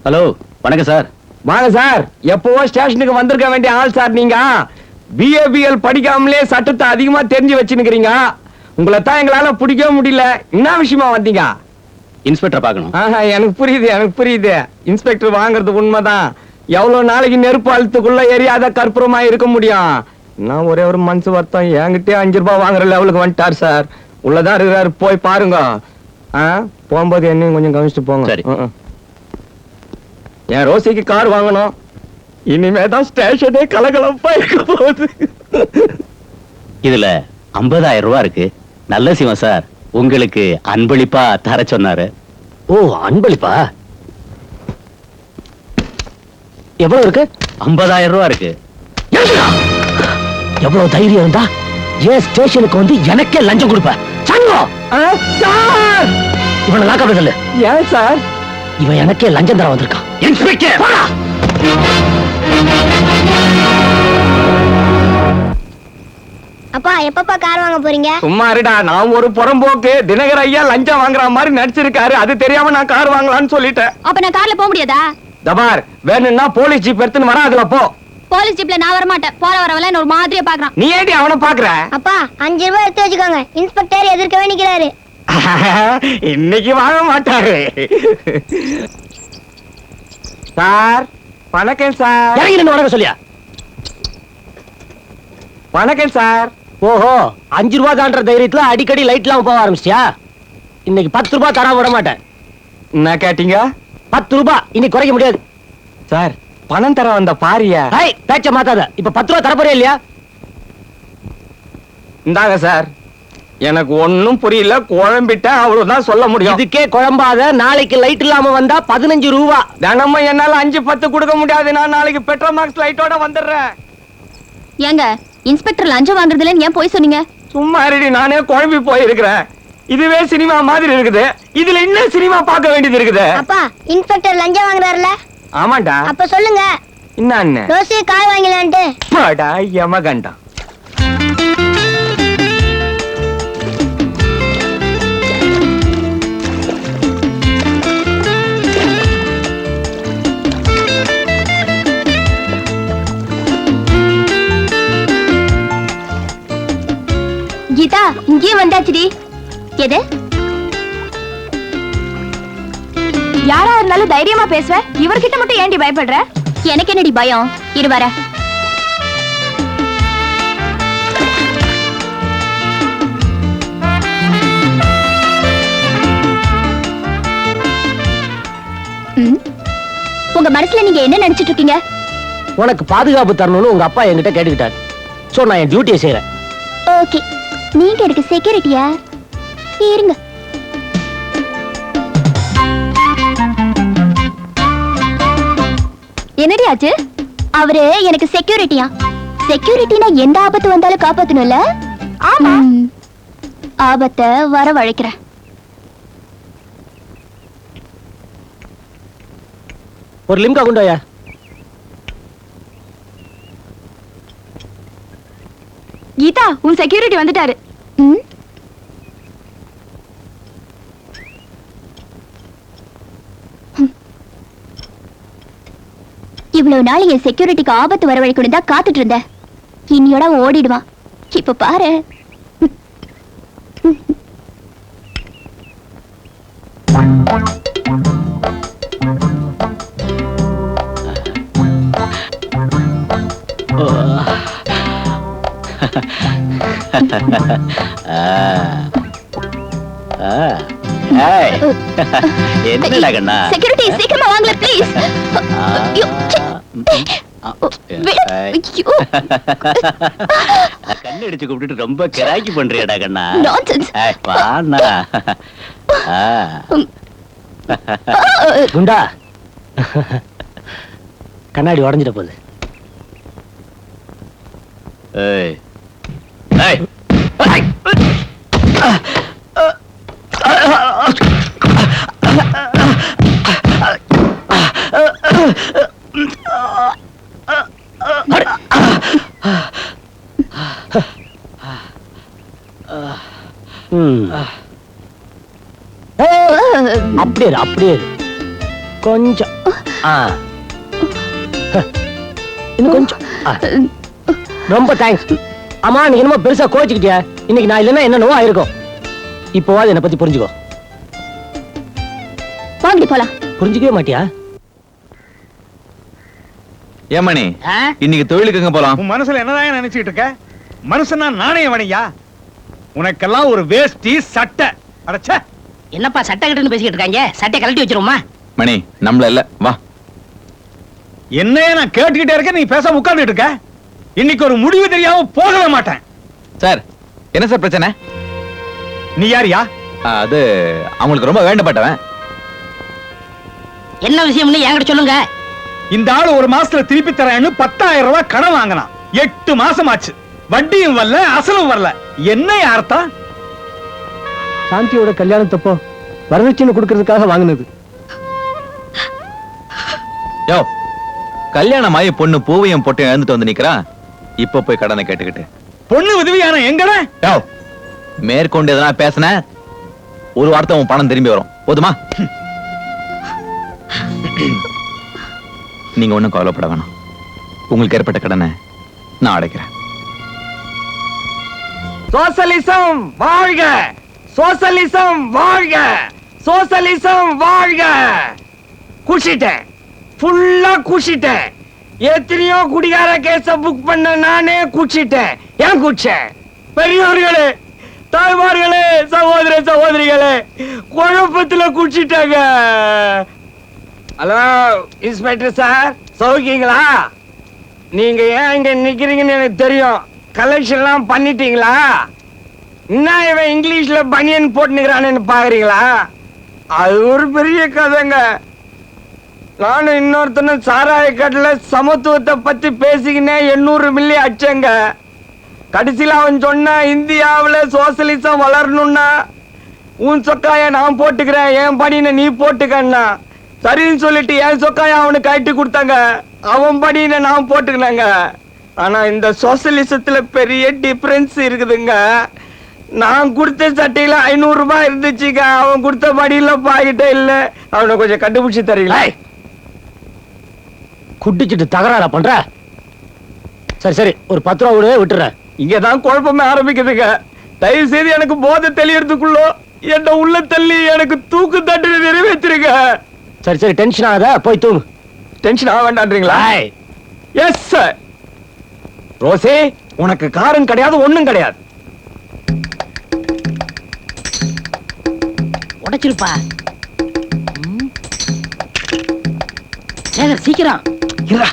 Hello, வணக்கம் sir. வாங்க sir. எப்பவோ ஸ்டேஷனுக்கு வந்திருக்க வேண்டிய ஆள் சார் நீங்க. பிஏபிஎல் படிக்காமலே சட்டத்தை அதிகமா தெரிஞ்சு வச்சுக்கிறீங்க. உங்களை தான் எங்களால பிடிக்கவே முடியல. என்ன விஷயமா வந்தீங்க? இன்ஸ்பெக்டர் பார்க்கணும். எனக்கு புரியுது. இன்ஸ்பெக்டர் வாங்குறது உண்மைதான். எவ்வளவு நாளைக்கு நெருப்பு அழுத்துக்குள்ள எரியாத கற்பூரமா இருக்க முடியும்? நான் ஒரே ஒரு மனசு வருத்தம், என்கிட்டே 5 ரூபாய் வாங்குற லெவலுக்கு வந்துட்டார் சார். உள்ளதான் இருக்கிறாரு, போய் பாருங்க. போகும்போது என்னையும் கொஞ்சம் கவனிச்சுட்டு போங்க. சரி. என் ரோசிக்கு கார் வாங்கணும். இனிமேதான் ஸ்டேஷனே கலகலப்பா இருக்க போகுது. இதுல 50,000 ரூபாய் இருக்கு. நல்ல சிவம் சார் உங்களுக்கு அன்பளிப்பா தர சொன்னாரு. ஓ, அன்பளிப்பா? எவ்வளவு இருக்கு? 50,000 ரூபாய் இருக்கு. எவ்வளவு தைரியம் இருந்தா ஏன் ஸ்டேஷனுக்கு வந்து எனக்கே லஞ்சம் கொடுப்ப? இவனை லாக்கப் சொல்லு. ஏன் சார்? இவன் எனக்கே லஞ்சம் தர வந்திருக்கான். இன்ஸ்பெக்டர், அப்பா எப்பப்பா கார் வாங்க போறீங்க? சும்மா இருடா. நான் ஒரு புறம்போக்கு. தினகர் ஐயா லஞ்சம் வாங்குற மாதிரி நடிச்சிருக்காரு. அது தெரியாம நான் கார் வாங்கலாம்னு சொல்லிட்டேன். அப்ப நான் கார்ல போக முடியாதா? தபார், வேணும்னா போலீஸ் ஜீப் எடுத்துன்னு வர, அதுல போ. போலீஸ் ஜீப்ல நான் வர மாட்டேன். போற வரவல ஒரு மாதிரியா பாக்குறான். நீ ஏடி அவனை பாக்குற? அப்பா 5 ரூபாய் எடுத்து வச்சுக்கோங்க. இன்ஸ்பெக்டர் எதிர்க்கவே நிக்கிறாரு. இன்னைக்கு வாங்க மாட்டாரு. சார், வணக்கம் சார். இறங்கி நின்னு வணக்கம் சொல்லியா? வணக்கம் சார். ஓஹோ, 5 ரூபாய் தான்ற தைரியத்துல அடிக்கடி லைட்லாம் போக ஆரம்பிச்சியா? இன்னைக்கு 10 ரூபாய் தர விட மாட்டேன். என்ன கேட்டீங்க? 10 ரூபாய் இன்னைக்கு குறைக்க முடியாது சார். பணம் தர வந்த பாரியா. பேச்ச மாத்தாத. இப்ப 10 ரூபாய் தரப்போறியா இல்லையா? இந்தாங்க சார். எனக்கு ஒண்ணும் புரியல, குழம்பிட்ட, அவ்வளவுதான் சொல்ல முடியும். இதுக்கே குழம்பாத. நாளைக்கு லைட் இல்லாம வந்தா 15 ரூபாய். தினமும் என்னால 5-10 கொடுக்க முடியாது. நான் நாளைக்கு பெட்ரோல் மார்க்ஸ் லைட்டோட வந்துடுறேன். ஏங்க, இன்ஸ்பெக்டர் லஞ்சம் வாங்குறதுல ஏன் போய் சொன்னீங்க? சும்மா ரெடி, நானே குழம்பி போயிருக்கிறேன். இதுவே சினிமா மாதிரி இருக்குது. இதுல இன்னும் சினிமா பார்க்க வேண்டியது இருக்குது. அப்பா, இன்ஸ்பெக்டர் லஞ்சம் வாங்குறாருல? ஆமாண்டா. அப்ப சொல்லுங்க. என்ன ரோசி கார் வாங்கலான்ட்டு. படா யமகண்டா. கீதா, இங்கே வந்தாச்சுடி. எது? யாரா இருந்தாலும் தைரியமா பேசுவ. இவர்கிட்ட மட்டும் ஏன்டி பயப்படுற? எனக்கு என்னடி பயம்? இரு வர. உங்க மனசுல நீங்க என்ன நினைச்சிட்டு இருக்கீங்க? உனக்கு பாதுகாப்பு தரணும்னு உங்க அப்பா என்கிட்ட கேட்டுக்கிட்டாரு. சோ நான் என் டியூட்டியை செய்யறேன். ஓகே, நீங்க எனக்கு செக்யூரிட்டியா? இருங்க. என்னடி ஆச்சு? அவரு எனக்கு செக்யூரிட்டியா? செக்யூரிட்டினா எந்த ஆபத்து வந்தாலும் காப்பாத்தணும்ல? ஆமா. ஆபத்தை வரவழைக்கிறேன். ஒரு லிம்கா கொண்டு வாயா. கீதா, உன் செக்யூரிட்டி வந்துட்டாரு. இவ்வளவு நாள் என் செக்யூரிட்டிக்கு ஆபத்து வரவழைக்கணும் தான் காத்துட்டு இருந்தேன். இன்னியோட ஓடிடுவான். இப்ப பாரு. என்னடா கண்ணா? செக்யூரிட்டி சீக்கிரமா வாங்கல ப்ளீஸ். கண்ணடிச்சு கூப்பிட்டு ரொம்ப கிராக்கி பண்றியடா கண்ணா. நான்சென்ஸ். வாண்ணா. குண்டா, கண்ணாடி உடைஞ்சிட போகுது. ஏய் ஏய் அப்படியே அப்படியே கொஞ்சம் ஆ. இன்னும் கொஞ்சம் ஆ. ரொம்ப தேங்க்ஸ். ஆமா நீ என்னமோ பெருசா கோச்சுக்கிட்டியா? இன்னைக்கு நான் இல்லைன்னா என்னென்னவோ ஆயிருக்கும். இப்போவாது என்னை பத்தி புரிஞ்சுக்கோ. வாங்கடி போலாம். புரிஞ்சுக்கவே மாட்டியா? ஏமணி இன்னைக்கு தொழிலுக்கு எங்க போலாம்? உன் மனசுல என்னதான் நினைச்சிட்டு இருக்க? மனுஷனா நாணயவனையா? உனக்கெல்லாம் ஒரு வேஷ்டி சட்டை அடச்சே. என்னப்பா சட்டை கட்டுன்னு பேசிக்கிட்டு இருக்காங்க? சட்டை கழட்டி வச்சிருமா? மணி நம்மள இல்ல வா. என்னைய நான் கேட்டுக்கிட்டே இருக்க, நீ பேசாம உட்கார்ந்துட்டு இருக்க. இன்னைக்கு ஒரு முடிவு தெரியாம போகவே மாட்டேன். சார் என்ன சார் பிரச்சனை? நீ யாரியா? அது அவங்களுக்கு ரொம்ப வேண்டப்பட்டவன். என்ன விஷயம்னு என்கிட்ட சொல்லுங்க. இந்த ஆளு ஒரு மாசத்துல திருப்பி தரேன்னு 10,000 ரூபாய் கடன் வாங்கினான். 8 மாசம் ஆச்சு. வட்டியும் வரல, அசலும் வரல. என்ன அர்த்தம்? சாந்தியோட கல்யாணத்தப்போ வரதட்சணை கொடுக்கறதுக்காக வாங்கினது. யோ கல்யாணம் ஆகி பொண்ணு பூவையும் பொட்டையும் இழந்துட்டு வந்து நிக்கிறா. இப்ப போய் கடனை கேட்டுக்கிட்டு பொண்ணு உதவியான எங்கட? யோ மேற்கொண்டு எதனா பேசின ஒரு வார்த்தை உன் பணம் திரும்பி வரும். போதுமா? நீங்க ஒண்ணும் கவலைப்பட வேணாம். உங்களுக்கு ஏற்பட்ட கடனை நான் அடைக்கிறேன். சோசலிசம் வாழ்க! சோசலிசம் வாழ்க! சோசலிசம் வாழ்க! குடிச்சிட்டேன், ஃபுல்லா குடிச்சிட்டேன். எத்தனையோ குடிகார கேஸ புக் பண்ண நானே குடிச்சிட்டேன். ஏன் குடிச்சேன்? பெரியோர்களே, தாய்மார்களே, சகோதர சகோதரிகளே, குழப்பத்துல குடிச்சிட்டாங்க. ஹலோ இன்ஸ்பெக்டர் சார், சௌக்கியங்களா? நீங்க ஏன் இங்க நிக்கிறீங்கன்னு எனக்கு தெரியும். கலெக்ஷன்லாம் பண்ணிட்டீங்களா? என்ன இவன் இங்கிலீஷ்ல பனியன் போட்டுக்கிறான்னு பாக்குறீங்களா? அது ஒரு பெரிய கதைங்க. நானும் இன்னொருத்தனும் சாராய கட்டில சமத்துவத்தை பத்தி பேசிக்கினே 800 மில்லி அச்சங்க. கடைசியில அவன் சொன்ன இந்தியாவுல சோசலிசம் வளரணும்னா உன் சொக்காய நான் போட்டுக்கிறேன், என் பணியின நீ போட்டுக்கன்னா. சரின்னு சொல்லிட்டு என் சொக்காய அவனுக்கு கட்டி கொடுத்தாங்க, அவன் பணியின நான் போட்டுக்கினாங்க. ஆனா இந்த சோசலிசத்துல பெரிய டிஃபரன்ஸ் இருக்குதுங்க. நான் கொடுத்த சட்டையில 500 ரூபாய் இருந்துச்சுங்க, அவன் கொடுத்த படியில பாக்கிட்ட இல்ல. அவனை கொஞ்சம் கண்டுபிடிச்சு தரீங்களா? குடிச்சிட்டு தகராறா பண்ற? சரி சரி ஒரு 10 ரூபா விட விட்டுறேன். இங்கதான் குழப்பமே ஆரம்பிக்குதுங்க. தயவு செய்து எனக்கு போதை தெளியறதுக்குள்ள என்ன உள்ள தள்ளி எனக்கு தூக்கு தண்டனை நிறைவேற்றிருங்க. சரி சரி டென்ஷன் ஆகாத, போய் தூங்கு. டென்ஷன் ஆக வேண்டான்றீங்களா? Yes sir. ரோசே, உனக்கு காரம் கிடையாது, ஒண்ணும் கிடையாது. உடைச்சிருப்பா. சேகர் சீக்கிரம் இருடா.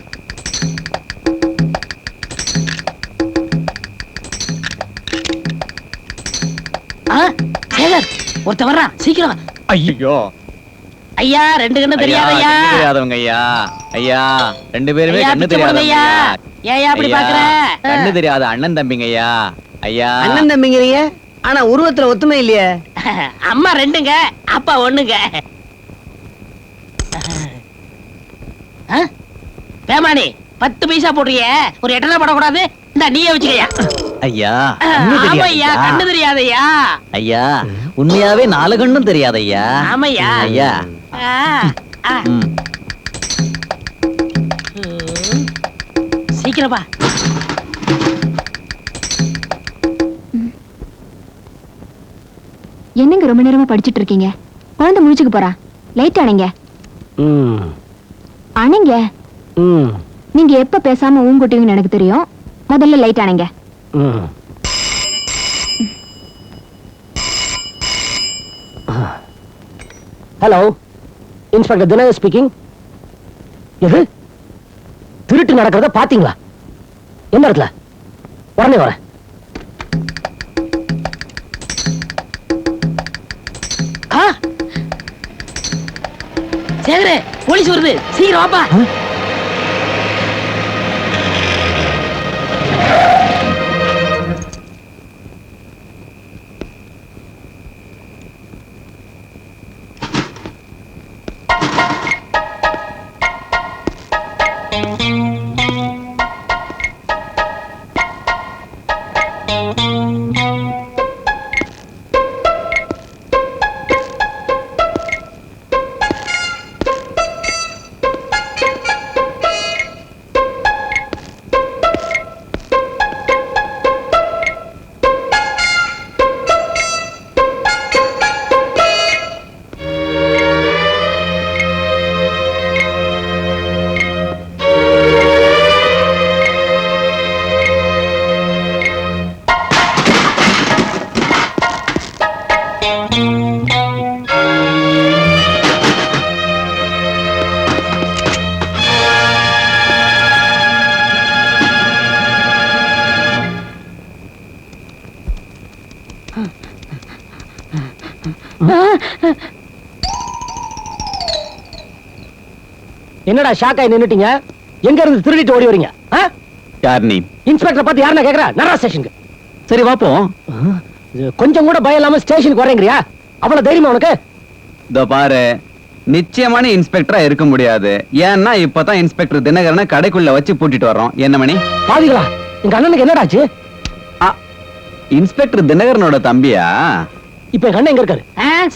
சேகர் ஒருத்த வர்றான், சீக்கிரம். ஐயோ ஐயா 2 கண்ணு தெரியாதையா? தெரியாதவங்க ஐயா. ஐயா 2 பேருமே ஐயா, கண்ணு பிச்சை போடுங்க தெரியாதவங்க ஐயா. ஐயா. ஏயா அப்படி ஐயா, பாக்குற? கண்ணு தெரியாத அண்ணன் தம்பிங்க ஐயா. ஐயா அண்ணன் தம்பிங்கிறீங்க, ஆனா உருவத்துல ஒத்துமை இல்லையே. அம்மா 2ங்க, அப்பா 1ங்க. பேமானி 10 பைசா போடுறியே, ஒரு 8 போடக்கூடாது? இந்த நீயே வச்சுக்கயா. ஐயா ஆமையா, கண்ணு தெரியாதையா? ஐயா உண்மையாவே 4 கண்ணும் தெரியாது ஐயா. ஆமையா. ஐயா ம். சீக்கிரப்பா. என்னங்க ரொம்ப நேரமா படிச்சிட்டு இருக்கீங்க? குழந்தை முடிச்சுக்க போறா. லைட் அணைங்க. அணைங்க. நீங்க எப்ப பேசாம ஊங்குட்டீங்கன்னு எனக்கு தெரியும். முதல்ல லைட் அணைங்க. Hello inspector Dinakar speaking. எது திருட்டு நடக்கிறத பாத்தீங்களா? எந்த இடத்துல? உடனே வரேன். சேகரே, போலீஸ் வருது, சீக்கிரம் வாப்பா. என்னடா ஷாக் ஆகி நின்னுட்டீங்க? எங்க இருந்து திருடிட்டு ஓடி வரீங்க? யார் நீ? இன்ஸ்பெக்டர் பார்த்து யாருன்னா கேக்குறா? நடரா ஸ்டேஷனுக்கு. சரி வாப்போம். கொஞ்சம் கூட பயம் இல்லாம ஸ்டேஷனுக்கு வரேங்கறியா? அவ்வளவு தைரியமா உனக்கு? இதோ பாரு, நிச்சயமான இன்ஸ்பெக்டரா இருக்க முடியாது. ஏன்னா இப்பதான் இன்ஸ்பெக்டர் தினகரனை கடைக்குள்ள வச்சு பூட்டிட்டு வர்றோம். என்ன மணி? பாவிகளா, எங்க அண்ணனுக்கு என்னடாச்சு? இன்ஸ்பெக்டர் தினகரனோட தம்பியா? இப்ப எங்க அண்ணன் எங்க இருக்காரு?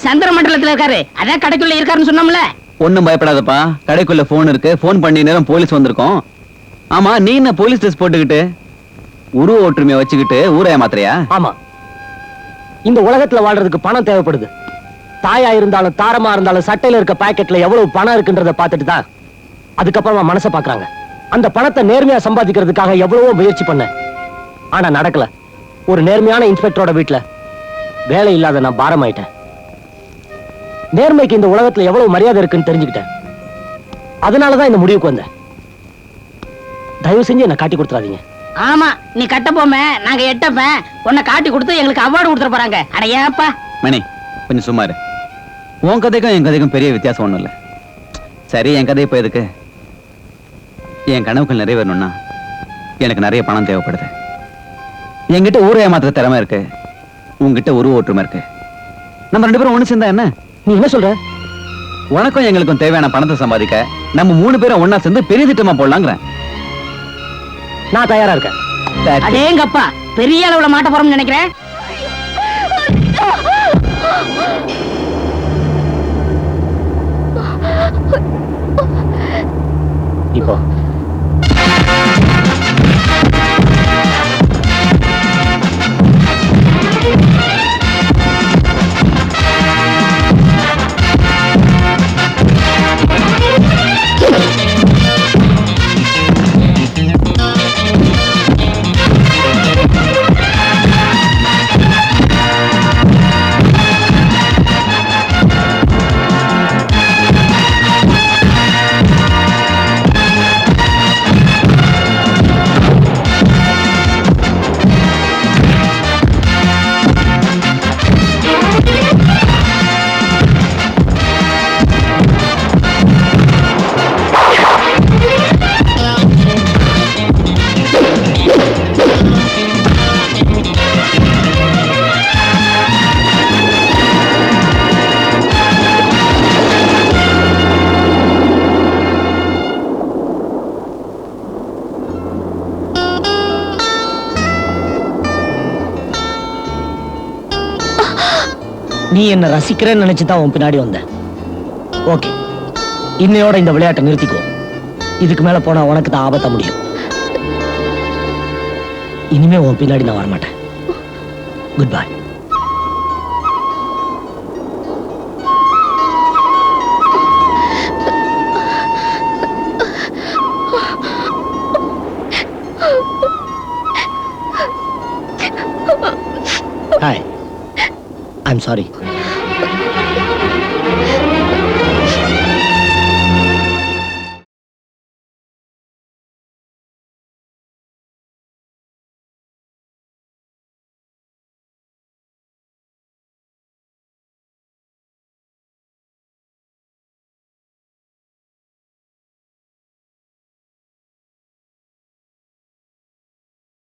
சந்திர மண்டலத்துல இருக்காரு. அதான் கடைக்குள்ள இருக்காருன்னு சொன்னோம்ல. ஒண்ணும் பயப்படாதப்பா, கடைக்குள்ள போன் இருக்கு. போன் பண்ணி நேரம் போலீஸ் வந்திருக்கோம். ஆமா, நீ என்ன போலீஸ் ட்ரெஸ் போட்டுக்கிட்டு உருவ ஒற்றுமையை வச்சுக்கிட்டு ஊரை ஏமாத்துறியா? ஆமா, இந்த உலகத்துல வாழ்றதுக்கு பணம் தேவைப்படுது. தாயா இருந்தாலும் தாரமா இருந்தாலும் சட்டையில இருக்க பாக்கெட்ல எவ்வளவு பணம் இருக்குன்றத பார்த்துட்டு தான் அதுக்கப்புறமா மனசை பாக்குறாங்க. அந்த பணத்தை நேர்மையா சம்பாதிக்கிறதுக்காக எவ்வளவோ முயற்சி பண்ண, ஆனா நடக்கல. ஒரு நேர்மையான இன்ஸ்பெக்டரோட வீட்டுல வேலை இல்லாத நான் பாரமாயிட்டேன். நேர்மைக்கு இந்த உலகத்துல எவ்வளவு மரியாதை இருக்குன்னு தெரிஞ்சுக்கிட்டேன். அதனாலதான் இந்த முடிவுக்கு வந்தேன். தயவு செஞ்சு என்ன காட்டி கொடுத்துறாதீங்க. ஆமா, நீ கட்ட போமே, நாங்க எட்டப்ப உன்னை காட்டி கொடுத்து எங்களுக்கு அவார்டு கொடுத்துட போறாங்க. அட ஏப்பா மணி, கொஞ்சம் சும்மா இரு. உன் கதைக்கும் என் கதைக்கும் பெரிய வித்தியாசம் ஒண்ணும் இல்ல. சரி, என் கதை இப்ப எதுக்கு? என் கனவுகள் நிறைவேறணும்னா எனக்கு நிறைய பணம் தேவைப்படுது. என்கிட்ட ஊரை ஏமாத்துற திறமை இருக்கு, உங்ககிட்ட உருவ ஒற்றுமை இருக்கு. நம்ம 2 பேரும் ஒண்ணு சேர்ந்தா என்ன? நீ என்ன சொல்ற? உனக்கும் எங்களுக்கும் தேவையான பணத்தை சம்பாதிக்க நம்ம 3 பேரும் ஒண்ணா சேர்ந்து பெரிய திட்டமா போடலாங்கிறேன். நான் தயாரா இருக்கேன். அடேங்கப்பா, பெரிய அளவுல மாட்ட போறோம்னு நினைக்கிறேன். இப்போ நீ என்ன ரசிக்கிறேன்னு நினைச்சுதான் உன் பின்னாடி வந்த. ஓகே, இன்னையோட இந்த விளையாட்டை நிறுத்திக்கோ. இதுக்கு மேல போனா உனக்கு தான் ஆபத்த முடியும். இனிமே உன் பின்னாடி நான் வரமாட்டேன். Good bye. Hi, I'm sorry.